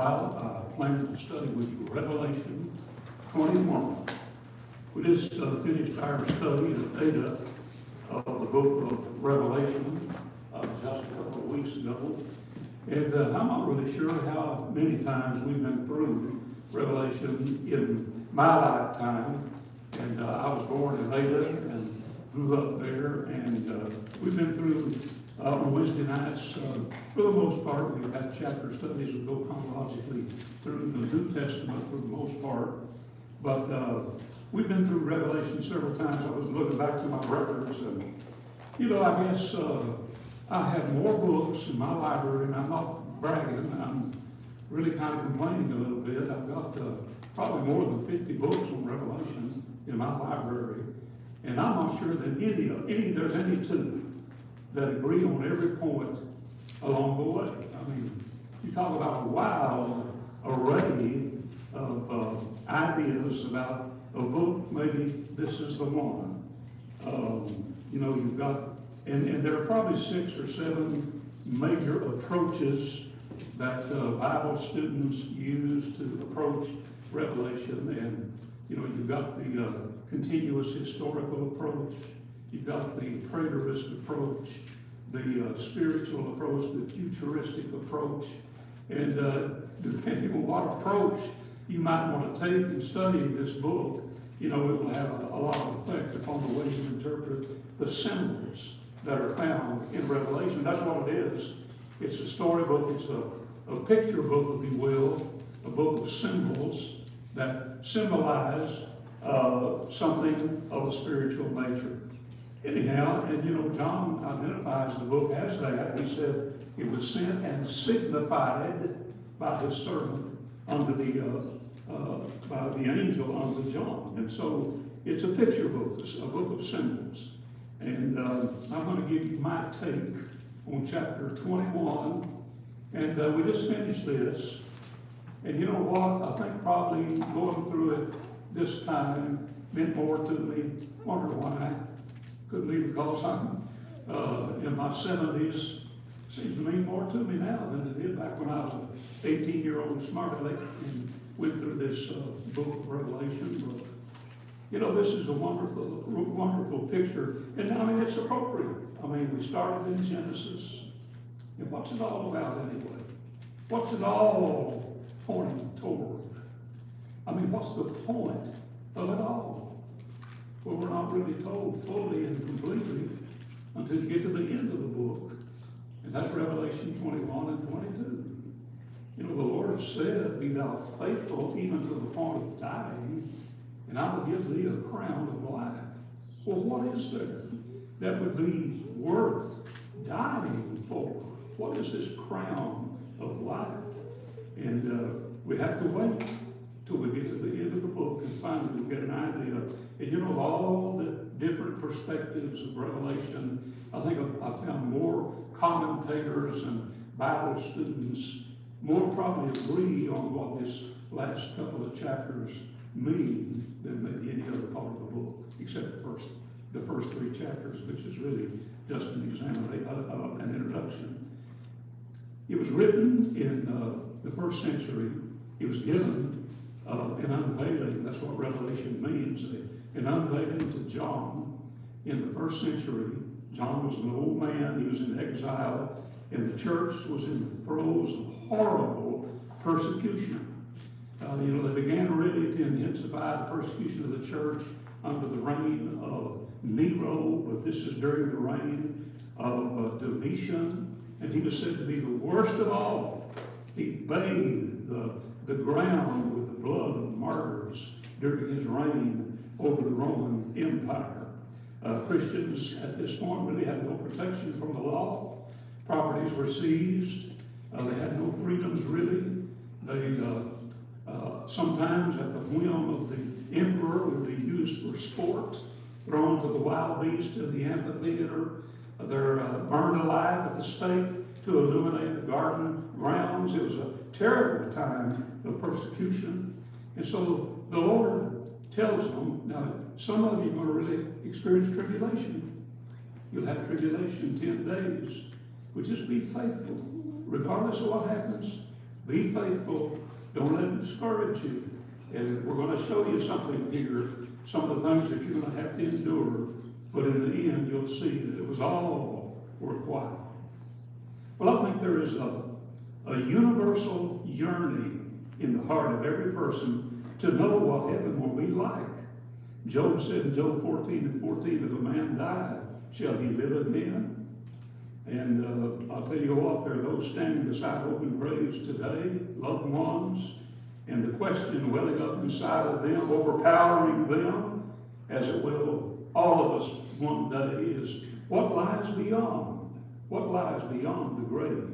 while, I plan to study with you Revelation 21. We just finished our study of data of the book of Revelation just a couple of weeks ago. And I'm not really sure how many times we've been through Revelation in my lifetime. And I was born in Ada and grew up there. And we've been through on Wednesday nights, for the most part, we've had chapter studies that go chronologically through the New Testament for the most part. But we've been through Revelation several times. I was looking back to my records, and I guess I have more books in my library, and I'm not bragging. I'm really kind of complaining a little bit. I've got probably more than 50 books on Revelation in my library, and I'm not sure that there's any two that agree on every point along the way. I mean, you talk about a wild array of ideas about a book, maybe this is the one. You've got, and there are probably 6 or 7 major approaches that Bible students use to approach Revelation. And, you've got the continuous historical approach, you've got the preterist approach, the spiritual approach, the futuristic approach. And depending on what approach you might want to take in studying this book, it will have a lot of effect upon the way you interpret the symbols that are found in Revelation. That's what it is. It's a storybook. It's a picture book, if you will, a book of symbols that symbolize something of a spiritual nature. Anyhow, and John identifies the book as that. He said it was sent and signified by his servant unto by the angel unto John. And so it's a picture book, it's a book of symbols. And I'm going to give you my take on chapter 21. And we just finished this. And you know what? I think probably going through it this time meant more to me. Wonder why. Could be because I'm in my 70s. Seems to mean more to me now than it did back when I was an 18-year-old smart aleck and went through this book of Revelation. But, this is a wonderful, wonderful picture. And I mean, it's appropriate. I mean, we started in Genesis. And what's it all about anyway? What's it all pointing toward? I mean, what's the point of it all? Well, we're not really told fully and completely until you get to the end of the book. And that's Revelation 21 and 22. The Lord said, be thou faithful even to the point of dying, and I will give thee a crown of life. Well, what is there that would be worth dying for? What is this crown of life? And we have to wait till we get to the end of the book and finally we'll get an idea. And all the different perspectives of Revelation, I think I've found more commentators and Bible students more probably agree on what this last couple of chapters mean than maybe any other part of the book, except the first 3 chapters, which is really just an examination of an introduction. It was written in the 1st century. It was given an unveiling. That's what Revelation means. An unveiling to John in the 1st century. John was an old man. He was in exile, and the church was in the throes of horrible persecution. They began really to intensify the persecution of the church under the reign of Nero, but this is during the reign of Domitian, and he was said to be the worst of all. He bathed the ground with the blood of martyrs during his reign over the Roman Empire. Christians at this point really had no protection from the law. Properties were seized. They had no freedoms really. They sometimes at the whim of the emperor would be used for sport, thrown to the wild beasts in the amphitheater. They're burned alive at the stake to illuminate the garden grounds. It was a terrible time of persecution. And so the Lord tells them, now some of you are going to really experience tribulation. You'll have tribulation 10 days. But just be faithful. Regardless of what happens, Be faithful. Don't let it discourage you. And we're going to show you something here, some of the things that you're going to have to endure. But in the end, you'll see that it was all worthwhile. Well, I think there is a universal yearning in the heart of every person to know what heaven will be like. Job said in Job 14:14, if a man die, shall he live again? And I'll tell you what, there are those standing beside open graves today, loved ones, and the question welling up inside of them, overpowering them, as it will all of us one day, is what lies beyond? What lies beyond the grave?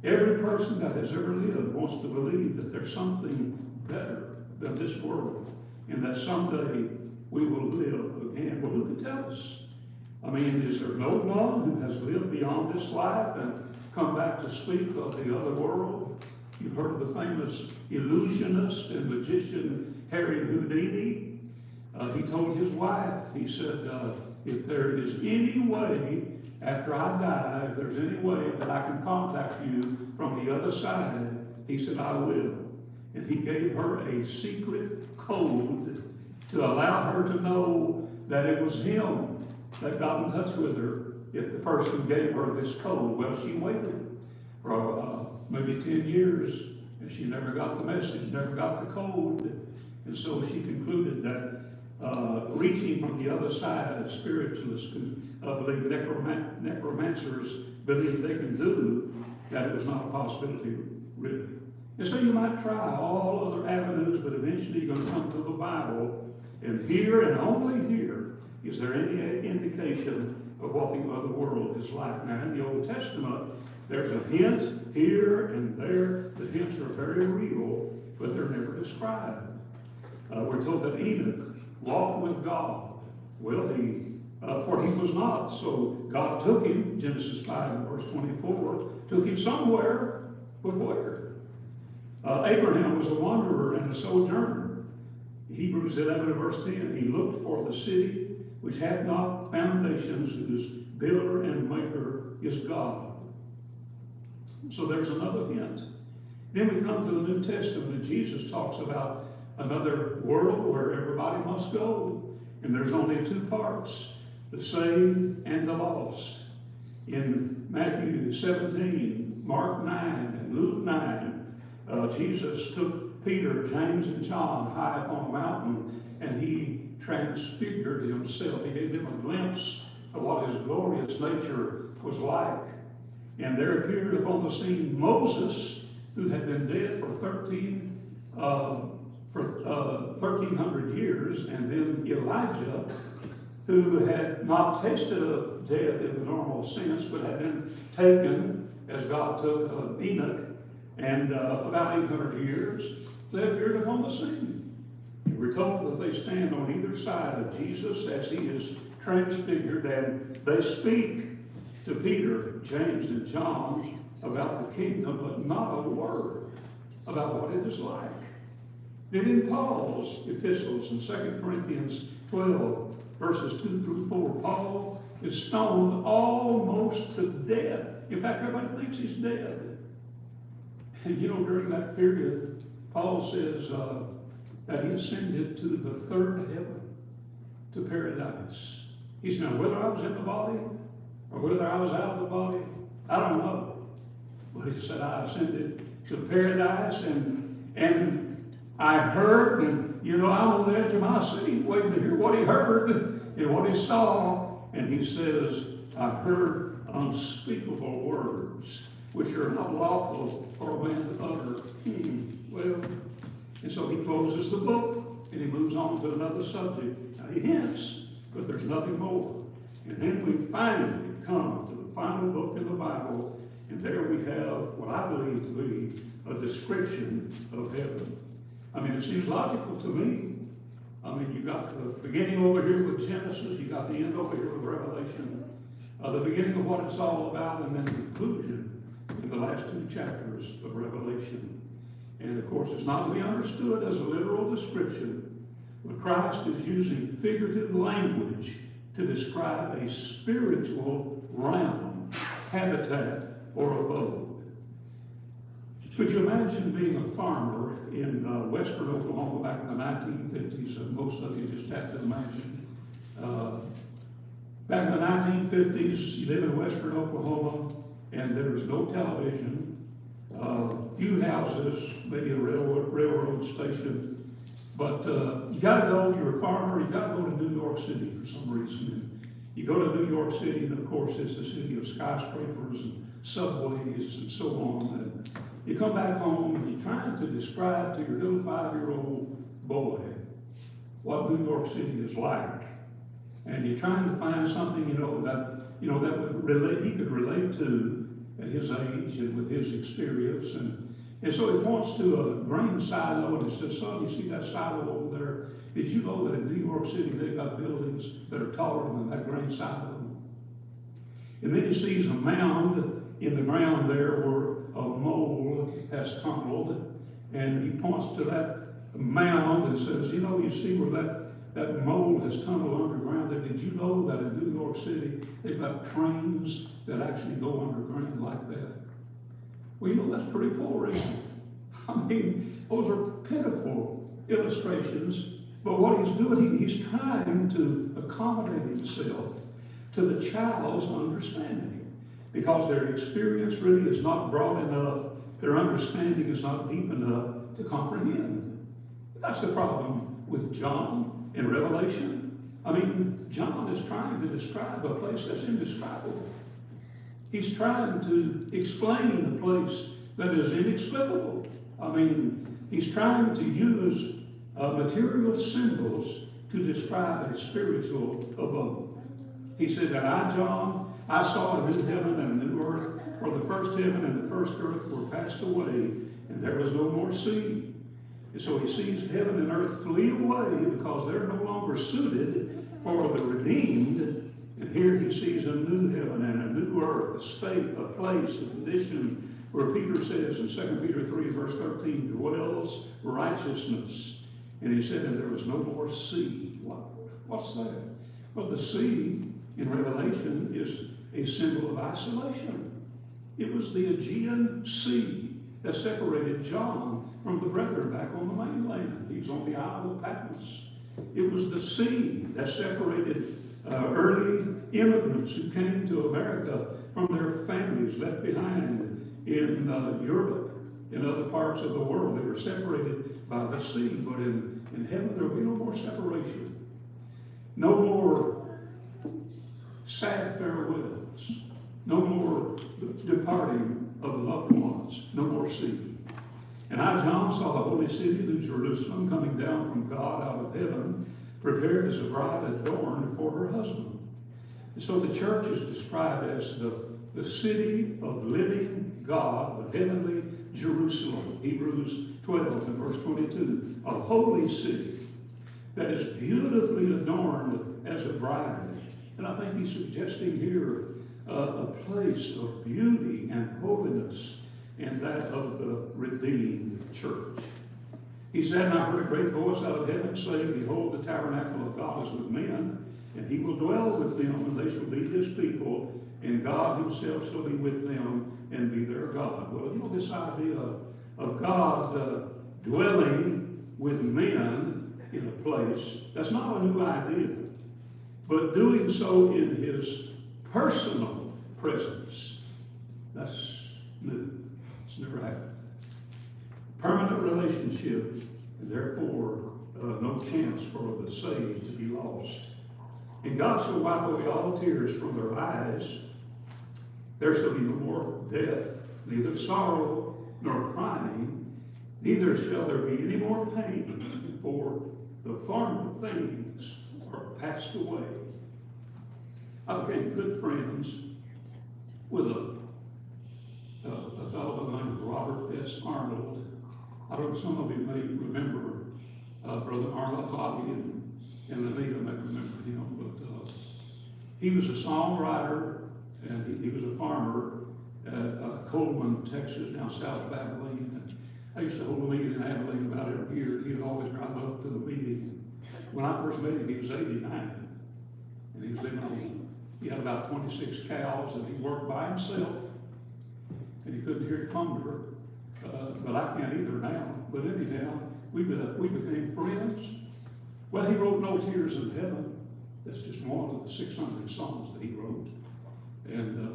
Every person that has ever lived wants to believe that there's something better than this world, and that someday we will live again. Well, who can tell us? I mean, is there no one who has lived beyond this life and come back to speak of the other world? You've heard of the famous illusionist and magician Harry Houdini. He told his wife, he said, if there is any way after I die, if there's any way that I can contact you from the other side, he said, I will. And he gave her a secret code to allow her to know that it was him that got in touch with her if the person gave her this code. Well, she waited for maybe 10 years, and she never got the message, never got the code. And so she concluded that reaching from the other side, spiritualists believe, necromancers believe they can do, that it was not a possibility, really. And so you might try all other avenues, but eventually you're going to come to the Bible, and here and only here is there any indication of what the other world is like. Now, in the Old Testament, there's a hint here and there. The hints are very real, but they're never described. We're told that Enoch walked with God. Well, for he was not. So God took him, Genesis 5 and verse 24, took him somewhere, but where? Abraham was a wanderer and a sojourner. Hebrews 11 and verse 10, he looked for the city which hath not foundations, whose builder and maker is God. So there's another hint. Then we come to the New Testament, and Jesus talks about another world where everybody must go. And there's only two parts, the saved and the lost. In Matthew 17, Mark 9, and Luke 9, Jesus took Peter, James, and John high upon a mountain, and he transfigured himself. He gave them a glimpse of what his glorious nature was like. And there appeared upon the scene Moses, who had been dead for 1,300 years, and then Elijah, who had not tasted of death in the normal sense, but had been taken, as God took Enoch, and about 800 years, they appeared upon the scene. We're told that they stand on either side of Jesus as he is transfigured, and they speak to Peter, James, and John about the kingdom, but not a word about what it is like. Then in Paul's epistles in 2 Corinthians 12, verses 2 through 4, Paul is stoned almost to death. In fact, everybody thinks he's dead. And you know, during that period, Paul says that he ascended to the third heaven, to paradise. He said, now, whether I was in the body or whether I was out of the body, I don't know. But he said, I ascended to paradise, and I heard, and you know, I'm on the edge of my seat waiting to hear what he heard and what he saw. And he says, I heard unspeakable words, which are not lawful for a man to utter. Well, and so he closes the book, and he moves on to another subject. Now, he hints, but there's nothing more. And then we finally come to the final book in the Bible, and there we have what I believe to be a description of heaven. I mean, it seems logical to me. I mean, you got the beginning over here with Genesis, you got the end over here with Revelation, the beginning of what it's all about, and then the conclusion in the last two chapters of Revelation. And of course, it's not to be understood as a literal description, but Christ is using figurative language to describe a spiritual realm, habitat, or abode. Could you imagine being a farmer in western Oklahoma back in the 1950s? And most of you just have to imagine. Back in the 1950s, you live in western Oklahoma, and there was no television, few houses, maybe a railroad station. But you got to go, you're a farmer, you got to go to New York City for some reason. And you go to New York City, and of course, it's the city of skyscrapers and subways and so on. And you come back home, and you're trying to describe to your little 5-year-old boy what New York City is like. And you're trying to find something, that would relate, he could relate to at his age and with his experience. And so he points to a grain silo and he says, son, you see that silo over there? Did you know that in New York City they've got buildings that are taller than that grain silo? And then he sees a mound in the ground there where a mole has tunneled. And he points to that mound and says, you see where that mole has tunneled underground there. Did you know that in New York City they've got trains that actually go underground like that? Well, that's pretty poor, isn't it? I mean, those are pitiful illustrations, but what he's doing, he's trying to accommodate himself to the child's understanding, because their experience really is not broad enough, their understanding is not deep enough to comprehend. That's the problem with John in Revelation. I mean, John is trying to describe a place that's indescribable. He's trying to explain a place that is inexplicable. I mean, he's trying to use material symbols to describe a spiritual abode. He said that I, John, I saw a new heaven and a new earth, for the first heaven and the first earth were passed away, and there was no more sea. And so he sees heaven and earth flee away because they're no longer suited for the redeemed. And here he sees a new heaven and a new earth, a state, a place, a condition where Peter says in 2 Peter 3 verse 13, dwells righteousness. And he said that there was no more sea. What's that? Well, the sea in Revelation is a symbol of isolation. It was the Aegean Sea that separated John from the brethren back on the mainland. He was on the Isle of Patmos. It was the sea that separated early immigrants who came to America from their families left behind in Europe, in other parts of the world. They were separated by the sea, but in heaven there will be no more separation. No more sad farewells. No more departing of loved ones. No more sea. And I, John, saw the holy city, New Jerusalem, coming down from God out of heaven, prepared as a bride adorned for her husband. And so the church is described as the city of living God, the heavenly Jerusalem. Hebrews 12 and verse 22. A holy city that is beautifully adorned as a bride. And I think he's suggesting here a place of beauty and holiness, and that of the redeemed church. He said, and I heard a great voice out of heaven saying, behold, the tabernacle of God is with men, and he will dwell with them, and they shall be his people, and God himself shall be with them and be their God. Well, this idea of God dwelling with men in a place, that's not a new idea, but doing so in his personal presence, that's new. It's never happened. Permanent relationship, and therefore no chance for the saved to be lost. And God shall wipe away all tears from their eyes. There shall be no more death, neither sorrow nor crying, neither shall there be any more pain, for the former things are passed away. I became good friends with a fellow by the name of Robert S. Arnold. I don't know if some of you may remember Brother Arnold. Bobby and Anita may remember him, but he was a songwriter, and he was a farmer at Coleman, Texas, down south of Abilene. And I used to hold a meeting in Abilene about every year. He would always drive up to the meeting. When I first met him, he was 89, and he was living on, he had about 26 cows, and he worked by himself, and he couldn't hear thunder but I can't either now. But anyhow, we became friends. Well, he wrote No Tears in Heaven. That's just one of the 600 songs that he wrote. And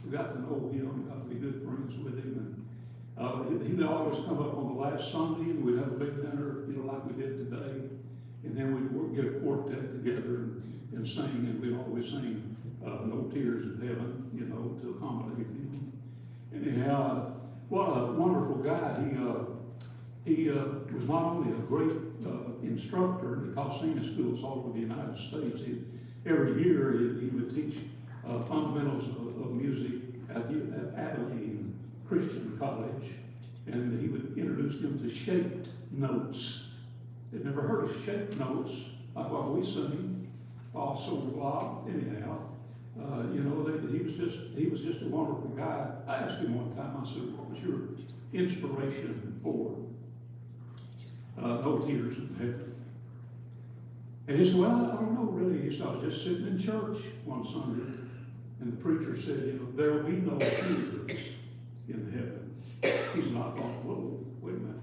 we got to know him, got to be good friends with him. And he'd always come up on the last Sunday, and we'd have a big dinner, like we did today. And then we'd get a quartet together and sing, and we'd always sing No Tears in Heaven, to accommodate him. Anyhow, what a wonderful guy. He was not only a great instructor at the Coliseum schools all over the United States. Every year he would teach fundamentals of music at Abilene Christian College, and he would introduce them to shaped notes. They'd never heard of shaped notes like what we sing, fa, sol, la. Anyhow, he was just a wonderful guy. I asked him one time. I said, "What was your inspiration for No Tears in Heaven?" And he said, "Well, I don't know really." He said, "I was just sitting in church one Sunday, and the preacher said, there will be no tears in heaven." He's not thought, "Whoa, wait a minute."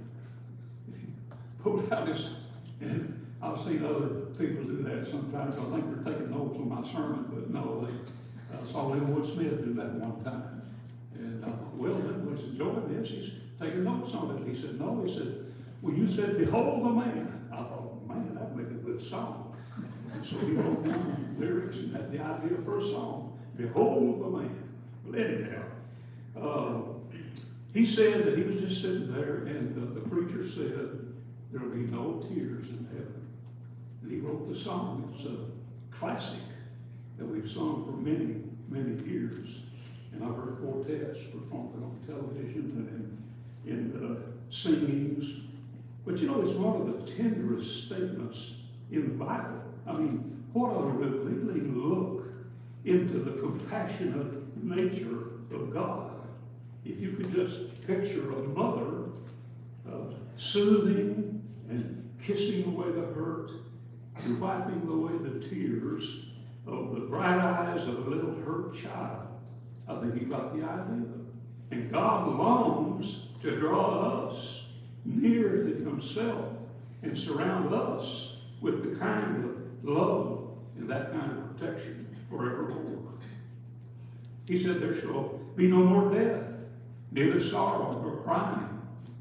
He pulled out his, and I've seen other people do that sometimes. I think they're taking notes on my sermon, but no, I saw Linwood Smith do that one time. And I thought, well, Linwood's enjoying this. He's taking notes on it. He said, no. He said, "Well, you said, 'Behold the man.'" I thought, man, that'd make a good song. And so he wrote down lyrics and had the idea for a song, "Behold the man." Well, anyhow, he said that he was just sitting there, and the preacher said, "There will be no tears in heaven." And he wrote the song. It's a classic that we've sung for many, many years. And I've heard quartets perform it on television and in singings. But it's one of the tenderest statements in the Bible. I mean, what a revealing look into the compassionate nature of God. If you could just picture a mother soothing and kissing away the hurt and wiping away the tears of the bright eyes of a little hurt child, I think you got the idea. And God longs to draw us near to himself and surround us with the kind of love and that kind of protection forevermore. He said, "There shall be no more death, neither sorrow nor crying,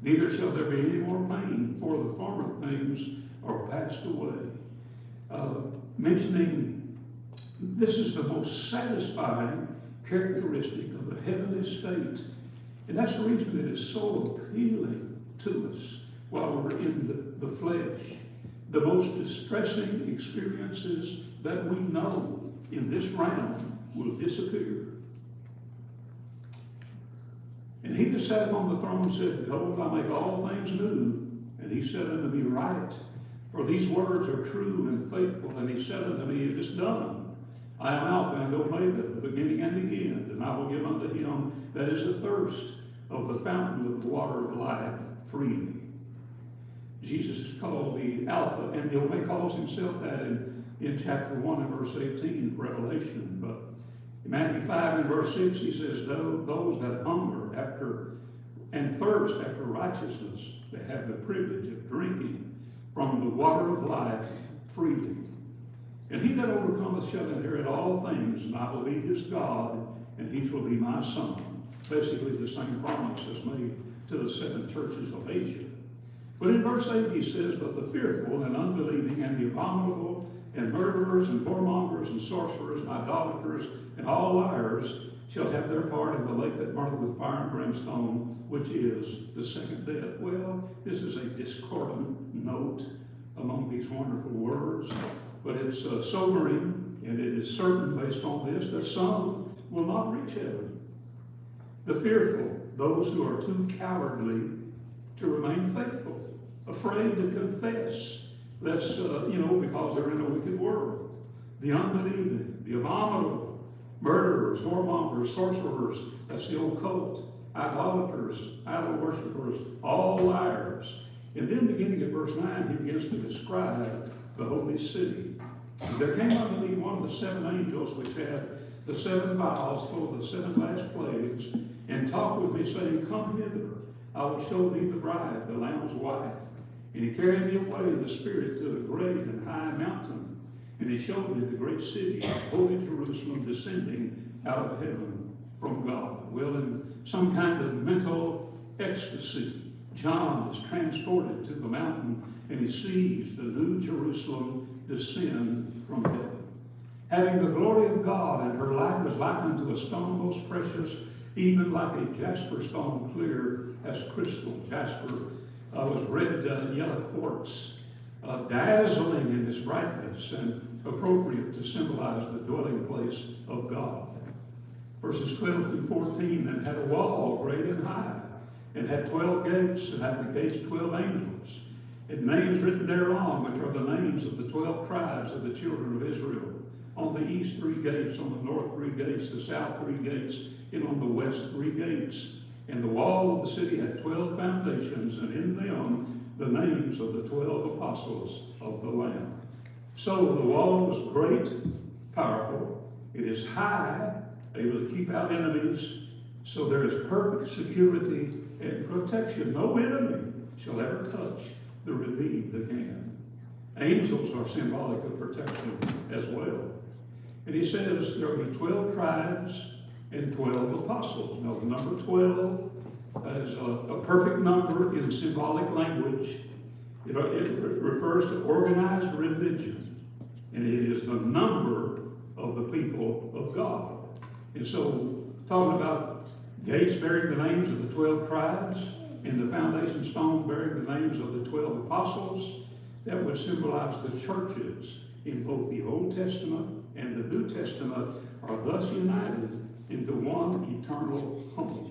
neither shall there be any more pain, for the former things are passed away." Mentioning this is the most satisfying characteristic of the heavenly state. And that's the reason it is so appealing to us while we're in the flesh. The most distressing experiences that we know in this realm will disappear. And he that sat upon the throne said, "Behold, I make all things new." And he said unto me, "Write, for these words are true and faithful." And he said unto me, "It is done. I am Alpha and Omega, the beginning and the end, and I will give unto him that is athirst of the fountain of the water of life freely." Jesus is called the Alpha and the Omega, calls himself that in chapter 1 and verse 18 of Revelation. But in Matthew 5 and verse 6, he says, "Those that hunger after and thirst after righteousness, they have the privilege of drinking from the water of life freely. And he that overcometh shall inherit all things, and I will be his God, and he shall be my son." Basically the same promise as made to the 7 churches of Asia. But in verse 8 he says, "But the fearful and unbelieving and the abominable and murderers and whoremongers and sorcerers and idolaters and all liars shall have their part in the lake that burneth with fire and brimstone, which is the second death." Well, this is a discordant note among these wonderful words, but it's sobering, and it is certain based on this that some will not reach heaven. The fearful, those who are too cowardly to remain faithful, afraid to confess, lest, because they're in a wicked world. The unbelieving, the abominable, murderers, whoremongers, sorcerers, that's the occult, idolaters, idol worshipers, all liars. And then beginning at verse 9, he begins to describe the holy city. And there came unto me one of the 7 angels which had the 7 vials full of the 7 last plagues, and talked with me, saying, "Come hither, I will show thee the bride, the Lamb's wife. And he carried me away in the spirit to a great and high mountain. And he showed me the great city, holy Jerusalem, descending out of heaven from God. Well, in some kind of mental ecstasy, John is transported to the mountain, and he sees the new Jerusalem descend from heaven. Having the glory of God, and her light was like unto a stone most precious, even like a jasper stone, clear as crystal. Jasper was red yellow quartz, dazzling in its brightness and appropriate to symbolize the dwelling place of God. Verses 12 through 14, and had a wall great and high, and had 12 gates, and had the gates 12 angels, and names written thereon, which are the names of the 12 tribes of the children of Israel. On the east 3 gates, on the north 3 gates, the south 3 gates, and on the west 3 gates. And the wall of the city had 12 foundations, and in them the names of the 12 apostles of the Lamb. So the wall was great, powerful. It is high, able to keep out enemies. So there is perfect security and protection. No enemy shall ever touch the redeemed again. Angels are symbolic of protection as well. And he says there will be 12 tribes and 12 apostles. Now, the number 12 is a perfect number in symbolic language. It refers to organized religion, and it is the number of the people of God. And so, talking about gates bearing the names of the 12 tribes, and the foundation stones bearing the names of the 12 apostles, that would symbolize the churches in both the Old Testament and the New Testament are thus united into one eternal home.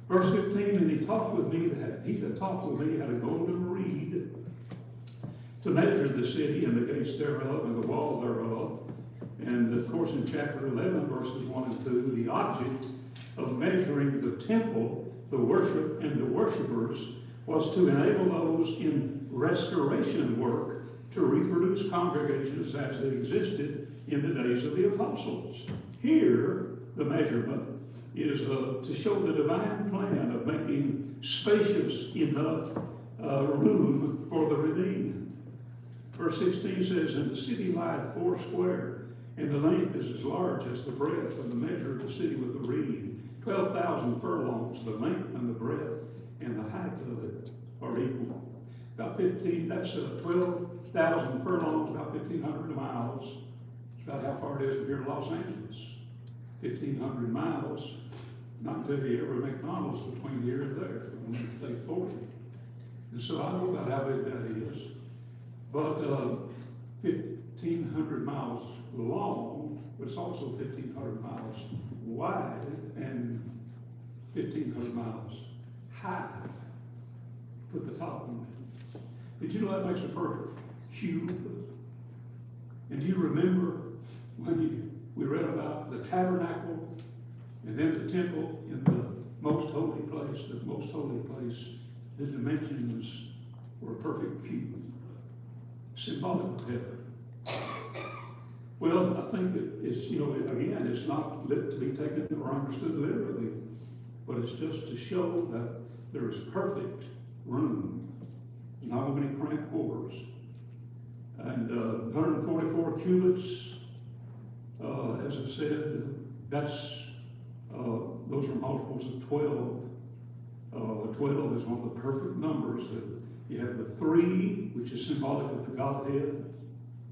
Verse 15, and he talked with me, he that talked with me had a golden reed to measure the city and the gates thereof and the wall thereof. And of course in chapter 11, verses 1 and 2, the object of measuring the temple, the worship, and the worshipers was to enable those in restoration work to reproduce congregations as they existed in the days of the apostles. Here, the measurement is to show the divine plan of making spacious enough room for the redeemed. Verse 16 says, and the city lieth 4 square, and the length is as large as the breadth, and the measure of the city with the reed, 12,000 furlongs, the length and the breadth and the height of it are equal. About 15, that's 12,000 furlongs, about 1,500 miles. It's about how far it is from here to Los Angeles. 1,500 miles. Not until you ever McDonald's between here and there, on Interstate 40. And so I know about how big that is. But 1,500 miles long, but it's also 1,500 miles wide and 1,500 miles high. Put the top on it. Did you know that makes a perfect cube? And do you remember when we read about the tabernacle and then the temple in the most holy place, the dimensions were a perfect cube, symbolic of heaven. Well, I think that it's, again, it's not to be taken or understood literally, but it's just to show that there is perfect room, not many cramped quarters. And 144 cubits, as I said, those are multiples of 12. 12 is one of the perfect numbers. That you have the 3, which is symbolic of the Godhead,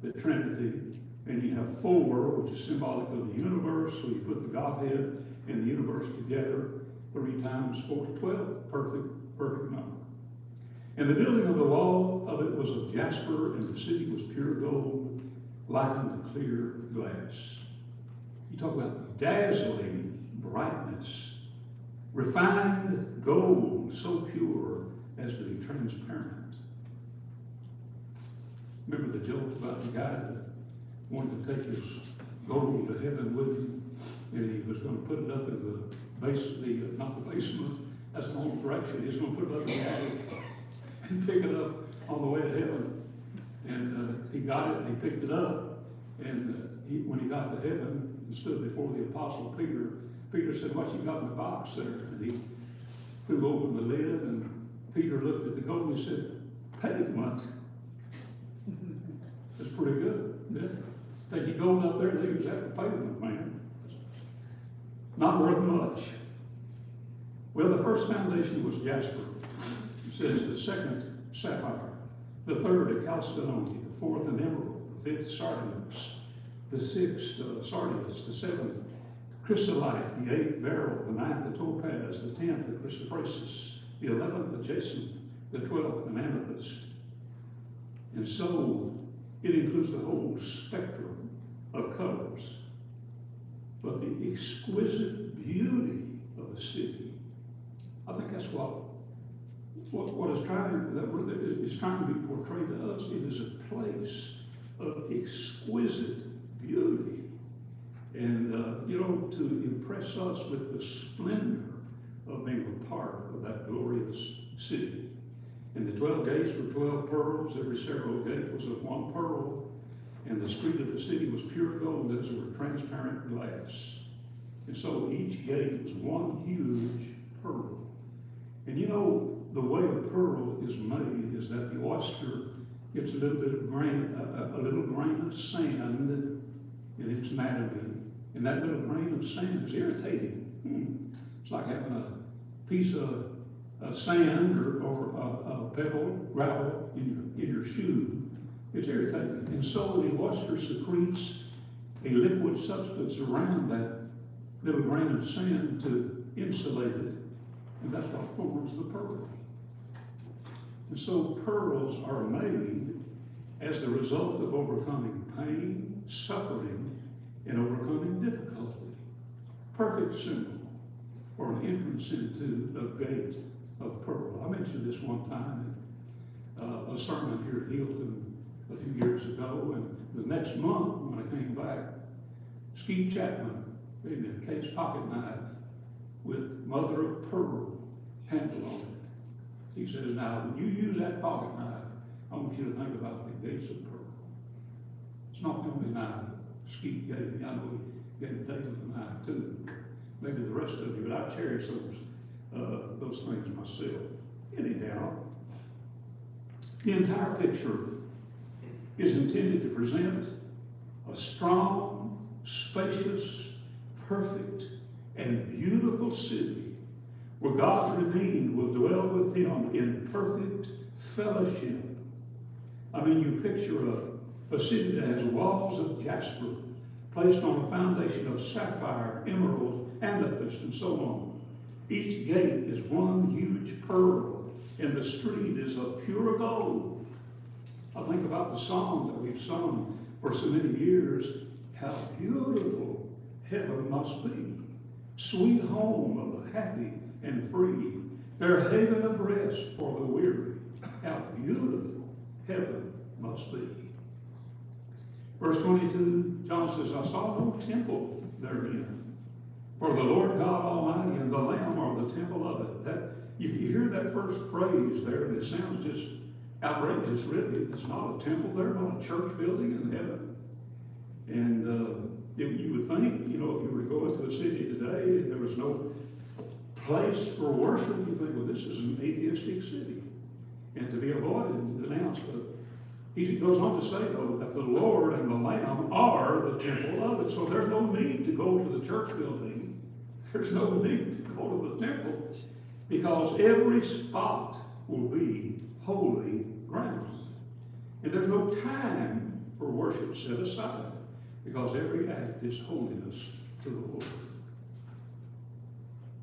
the Trinity, and you have 4, which is symbolic of the universe. So you put the Godhead and the universe together 3 times 4 is 12. Perfect number. And the building of the wall of it was of jasper, and the city was pure gold, like unto clear glass. You talk about dazzling brightness, refined gold, so pure as to be transparent. Remember the joke about the guy that wanted to take his gold to heaven with him, and he was going to put it up in the basement, not the basement, that's the wrong direction. He was going to put it up in the attic and pick it up on the way to heaven. And he got it, and he picked it up, and when he got to heaven and stood before the apostle Peter, Peter said, what you got in the box there? And Who opened the lid, and Peter looked at the gold and he said, pavement. That's pretty good. Yeah. Take your gold up there and they use that for pavement, man. Not worth much. Well, the first foundation was jasper. It says the second, sapphire. The third, a chalcedony. The fourth, an emerald. The fifth, sardonyx. The sixth, sardius. The seventh, chrysolite. The eighth, beryl. The ninth, the topaz. The tenth, the chrysoprasus. The 11th, the jacinth. The 12th, an amethyst. And so it includes the whole spectrum of colors. But the exquisite beauty of the city, I think that's what is trying to be portrayed to us. It is a place of exquisite beauty. And, to impress us with the splendor of being a part of that glorious city. And the 12 gates were 12 pearls. Every several gate was of one pearl. And the street of the city was pure gold as it were transparent glass. And so each gate was one huge pearl. And the way a pearl is made is that the oyster gets a little bit of grain, a little grain of sand in its anatomy. And that little grain of sand is irritating. It's like having a piece of sand or a pebble, gravel in your shoe. It's irritating. And so the oyster secretes a liquid substance around that little grain of sand to insulate it. And that's what forms the pearl. And so pearls are made as the result of overcoming pain, suffering, and overcoming difficulty. Perfect symbol for an entrance into the gate of pearl. I mentioned this one time in a sermon here at Hilton a few years ago, and the next month when I came back, Skeet Chapman gave me a case pocket knife with mother of pearl handle on it. He says, now when you use that pocket knife, I want you to think about the gates of pearl. It's not the only knife Skeet gave me. I know he gave David a knife too. Maybe the rest of you, but I cherish those things myself. Anyhow, the entire picture is intended to present a strong, spacious, perfect, and beautiful city where God's redeemed will dwell with him in perfect fellowship. I mean, you picture a city that has walls of jasper placed on a foundation of sapphire, emerald, amethyst, and so on. Each gate is one huge pearl, and the street is of pure gold. I think about the song that we've sung for so many years, how beautiful heaven must be. Sweet home of the happy and free, their haven of rest for the weary. How beautiful heaven must be. Verse 22, John says, I saw no temple therein, for the Lord God Almighty and the Lamb are the temple of it. You hear that first phrase there, and it sounds just outrageous, really. It's not a temple there, not a church building in heaven. And you would think, if you were to go into a city today and there was no place for worship, you think, well, this is an atheistic city, and to be avoided and denounced. But he goes on to say, though, that the Lord and the Lamb are the temple of it. So there's no need to go to the church building. There's no need to go to the temple, because every spot will be holy ground. And there's no time for worship set aside, because every act is holiness to the Lord.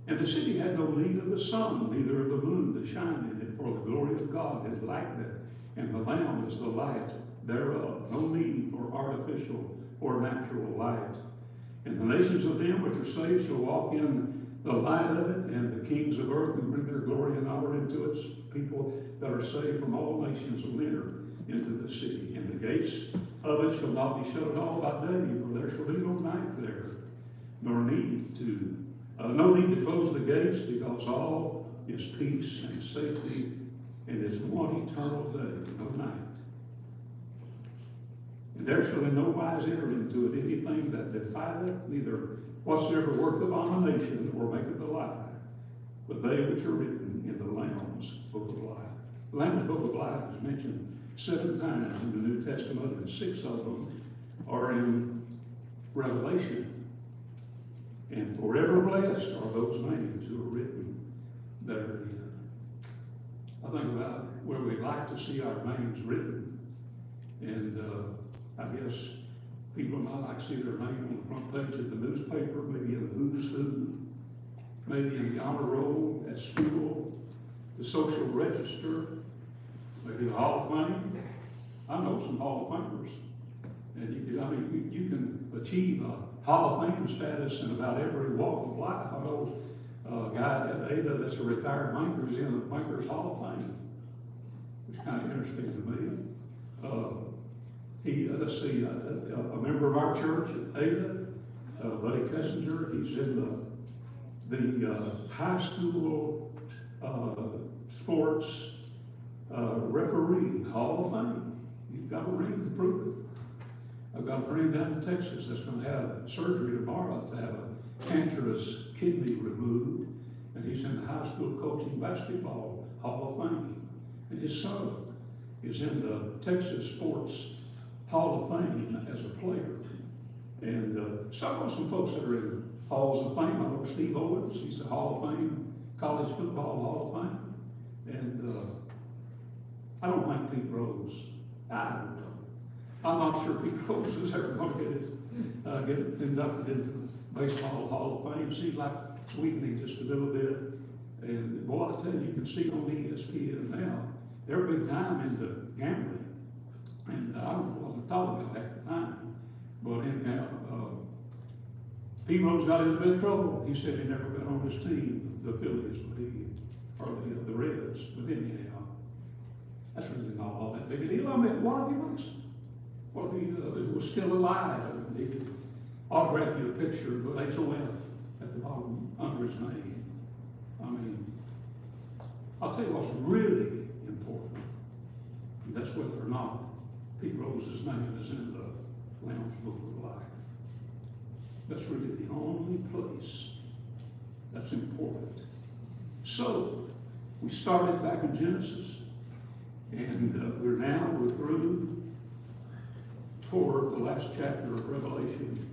And the city had no need of the sun, neither of the moon to shine in it, for the glory of God had lightened it, and the Lamb is the light thereof. No need for artificial or natural light. And the nations of them which are saved shall walk in the light of it, and the kings of earth who bring their glory and honor into its people that are saved from all nations will enter into the city. And the gates of it shall not be shut at all by day, for there shall be no night there, nor need to no need to close the gates, because all is peace and safety, and it's one eternal day, no night. And there shall in no wise enter into it anything that defileth, neither whatsoever worketh abomination or maketh a lie, but they which are written in the Lamb's book of life. The Lamb's book of life is mentioned 7 times in the New Testament, and 6 of them are in Revelation. And forever blessed are those names who are written therein. I think about where we'd like to see our names written, and I guess people might like to see their name on the front page of the newspaper, maybe in the Who's Who, maybe in the honor roll at school, the social register, maybe the Hall of Fame. I know some Hall of Famers, and you can achieve a Hall of Fame status in about every walk of life. I know a guy at Ada that's a retired banker is in the Bankers Hall of Fame, which is kind of interesting to me. Let's see, a member of our church at Ada, Buddy Kessinger, he's in the high school sports referee Hall of Fame. You've got a ring to prove it. I've got a friend down in Texas that's going to have surgery tomorrow to have a cancerous kidney removed, and he's in the high school coaching basketball Hall of Fame. And his son is in the Texas Sports Hall of Fame as a player. And some folks that are in Halls of Fame. I know Steve Owens, he's a Hall of Fame, College Football Hall of Fame. And I don't think Pete Rose, I don't know. I'm not sure Pete Rose is ever going to get inducted into the Baseball Hall of Fame. Seems like it's weakening just a little bit. And boy, I tell you, you can see on ESPN now, they're big time into gambling. And I don't know what they're talking about at the time. But anyhow, Pete Rose got into big trouble. He said he never been on his team, the Phillies, or the Reds. But anyhow, that's really not all that big a deal. I mean, what if he was still alive and he could autograph you a picture with HOF at the bottom under his name? I mean, I'll tell you what's really important, and that's whether or not Pete Rose's name is in the Lamb's Book of Life. That's really the only place that's important. So, we started back in Genesis, and we're through toward the last chapter of Revelation,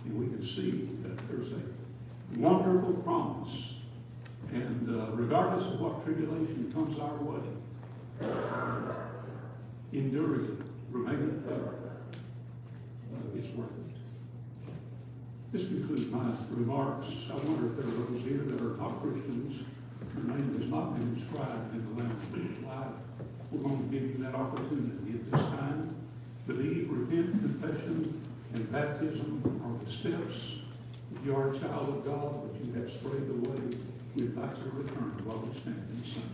and we can see that there's a wonderful promise, and regardless of what tribulation comes our way, enduring it, remaining faithful, it's worth it. This concludes my remarks. I wonder if there are those here that are not Christians. Their name has not been inscribed in the Lamb's Book of Life. We're going to give you that opportunity at this time. Believe, repent, confession, and baptism are the steps. If you are a child of God, but you have strayed away, we invite you to return while we stand and sing.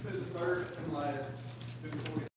For the first and last 246.